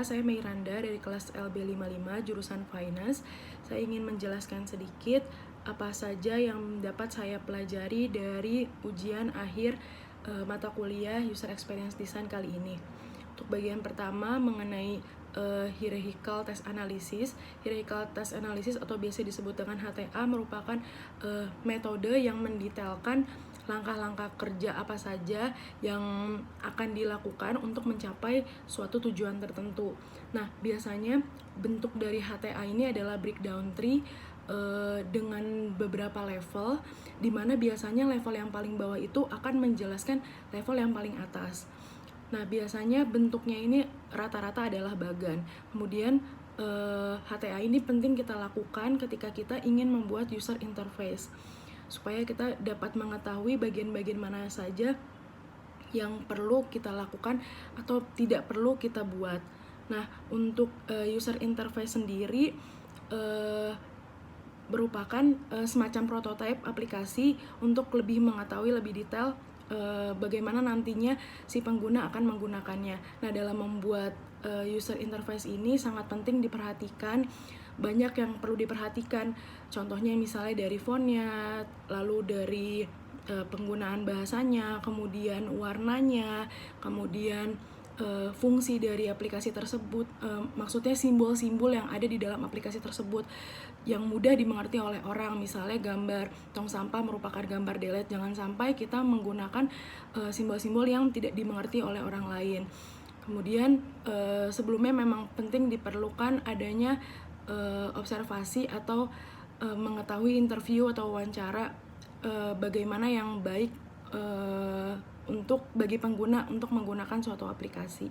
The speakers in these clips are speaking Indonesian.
Saya Meiranda dari kelas LB55 jurusan Finance. Saya ingin menjelaskan sedikit apa saja yang dapat saya pelajari dari ujian akhir mata kuliah User Experience Design kali ini. Untuk bagian pertama mengenai hierarchical test analysis. Hierarchical test analysis atau biasa disebut dengan HTA merupakan metode yang mendetailkan langkah-langkah kerja apa saja yang akan dilakukan untuk mencapai suatu tujuan tertentu. Nah, biasanya bentuk dari HTA ini adalah breakdown tree dengan beberapa level, di mana biasanya level yang paling bawah itu akan menjelaskan level yang paling atas. Nah, biasanya bentuknya ini rata-rata adalah bagan. Kemudian HTA ini penting kita lakukan ketika kita ingin membuat user interface, supaya kita dapat mengetahui bagian-bagian mana saja yang perlu kita lakukan atau tidak perlu kita buat. Nah, untuk user interface sendiri merupakan semacam prototipe aplikasi untuk lebih mengetahui lebih detail bagaimana nantinya si pengguna akan menggunakannya. Nah, dalam membuat user interface ini sangat penting diperhatikan, banyak yang perlu diperhatikan. Contohnya misalnya dari fontnya, lalu dari penggunaan bahasanya, kemudian warnanya, kemudian fungsi dari aplikasi tersebut, maksudnya simbol-simbol yang ada di dalam aplikasi tersebut yang mudah dimengerti oleh orang. Misalnya gambar tong sampah merupakan gambar delete, jangan sampai kita menggunakan simbol-simbol yang tidak dimengerti oleh orang lain. Kemudian sebelumnya memang penting diperlukan adanya observasi atau mengetahui interview atau wawancara bagaimana yang baik untuk bagi pengguna untuk menggunakan suatu aplikasi.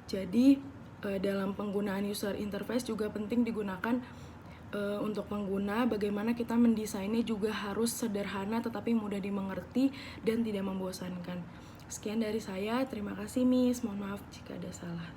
Jadi dalam penggunaan user interface juga penting digunakan untuk pengguna, bagaimana kita mendesainnya juga harus sederhana tetapi mudah dimengerti dan tidak membosankan. Sekian dari saya, terima kasih Miss, mohon maaf jika ada salah.